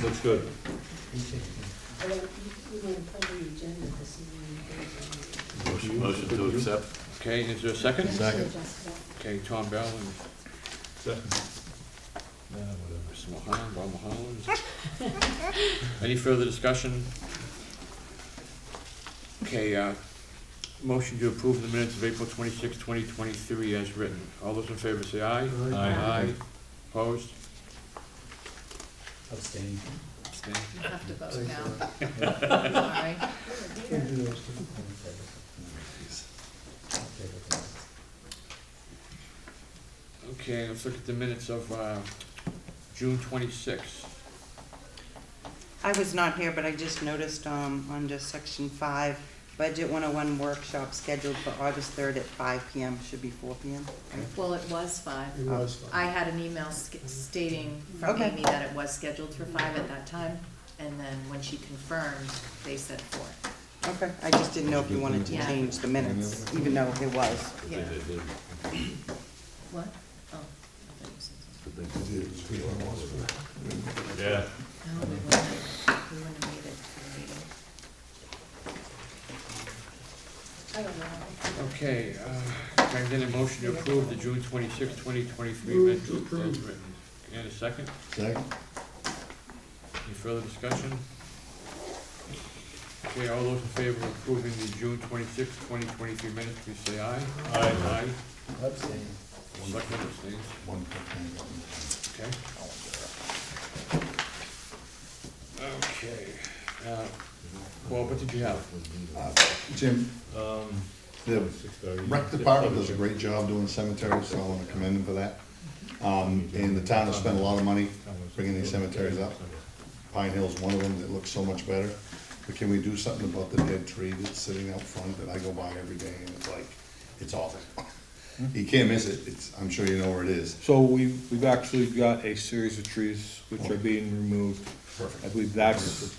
Looks good. I don't, you want to pull the agenda to see when Motion to accept. Okay, is there a second? Second. Okay, Tom Bell and Second. Mr. Mulholland, Bob Mulholland. Any further discussion? Okay, motion to approve the minutes of April 26, 2023 as written. All those in favor say aye. Aye. Aye. Opposed? Abstain. Abstained? You have to vote Thank now. you. Sorry. Can't do those two. Okay, let's look at the minutes of June 26. I was not here, but I just noticed, under section 5, Budget 101 workshop scheduled for August 3rd at 5 PM, should be 4 PM. Well, it was 5. It was fine. I had an email stating from Okay. Amy that it was scheduled for 5 at that time, and then when she confirmed, they said 4. Okay, I just didn't know if you wanted to Yeah. change the minutes, even though it was. Yeah. What? Oh. I thought you said something. Yeah. No, we wouldn't have made it for the meeting. I don't know. Okay, can I get a motion to approve the June 26, 2023 minutes as written? And a second? Second. Any further discussion? Okay, all those in favor of approving the June 26, 2023 minutes, please say aye. Aye. Aye. Abstain. Selectman abstains. Okay. Okay. Well, what did you have? Jim, the 6:30. rec department does a great job doing cemeteries, so I wanna commend them for that. And the town has spent a lot of money bringing these cemeteries up. Pine Hill's one of them that looks so much better. But can we do something about the dead tree that's sitting out front that I go by every day and it's like, it's awful. You can't miss it, I'm sure you know where it is. So we've actually got a series of trees which are being removed. I believe that's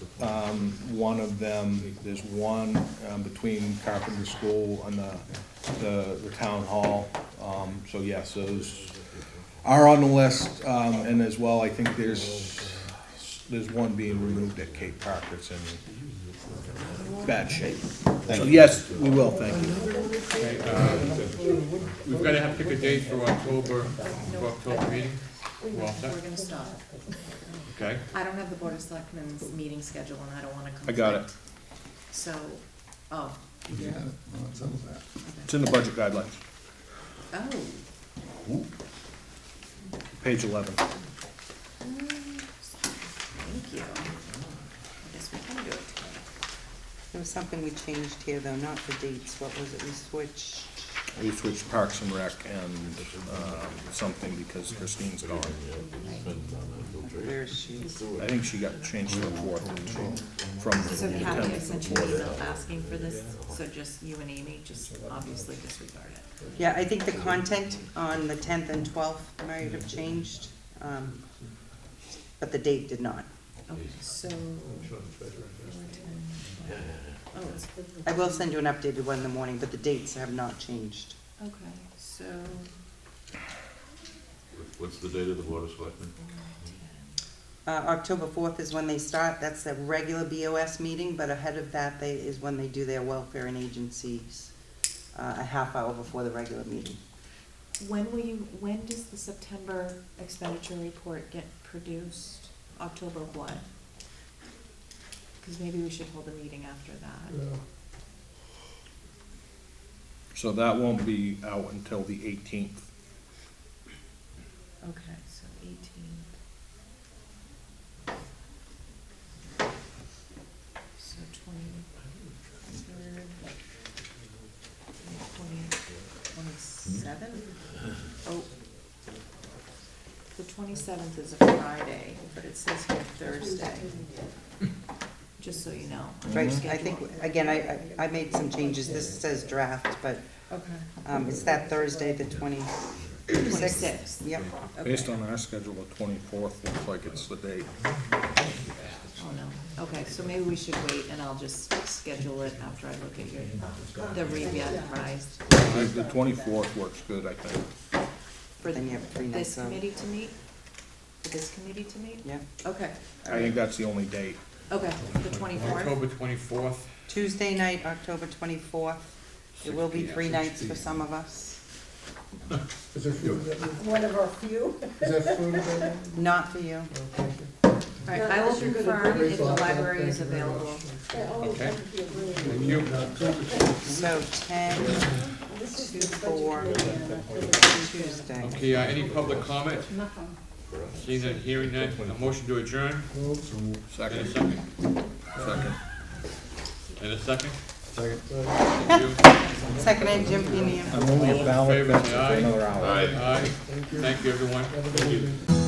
one of them. There's one between Carpenter School and the town hall. So yes, those are on the list. And as well, I think there's one being removed at Cape Park that's in bad shape. So yes, we will, thank you. Okay, we've got to have to pick a date for October meeting. We're all set? We're gonna stop. Okay. I don't have the Board of Selectmen's meeting schedule, and I don't wanna conflict. I got it. So, oh, Yeah, well, it sounds that. It's in the budget guidelines, oh. page 11. Thank you. I guess we can do it together. There was something we changed here, though, not the dates. What was it? We switched. We switched Parks and Rec and something because Christine's gone. Where is she? I think she got changed to the 4th from So the Kathy, I 10th. sent you an email asking for this, so just you and Amy, just obviously disregard it. Yeah, I think the content on the 10th and 12th might have changed, but the date did not. Okay, so. 4, 10, 12. Oh, it's, I will send you an updated one in the morning, but the dates have not changed. okay, so. What's the date of the Board of Selectmen? October 4th is when they start. That's the regular BOS meeting, but ahead of that is when they do their welfare and agencies, a half hour before the regular meeting. When does the September expenditure report get produced? October what? Because maybe we should hold a meeting after that. So that won't be out until the 18th. Okay, so 18. So 23rd, 27th? Oh, the 27th is a Friday, but it says here Thursday. Just so you know. on your Right, I schedule. think, again, I made some changes, this says draft, but, Okay. it's that Thursday, the 26th. 26th. Yep. Based on our schedule, the 24th looks like it's the date. Oh, no. Okay, so maybe we should wait and I'll just schedule it after I look at the revised. The 24th works good, I think. For Then you have 3 nights this off. committee to meet? For this committee to meet? Yeah, Okay. I think that's the only date. Okay, the 24th? October 24th. Tuesday night, October 24th. It will be 3 nights for some of us. Is there food available? One of our few. Is there food available? Not for you. Oh, thank you. All right, I will Unless you're gonna confirm bring if the library is available. Okay. Thank you. So 10 This to is the 4 budget committee, Tuesday. Okay, any public comment? Nothing. Seeing that, hearing that, a motion to adjourn? And a Second. second? Second. And a second? Second. Thank you. Second, Jim Pinion. I'm only All a in ballot favor, member say for aye. another hour. Aye. Thank you, everyone. Have a good evening.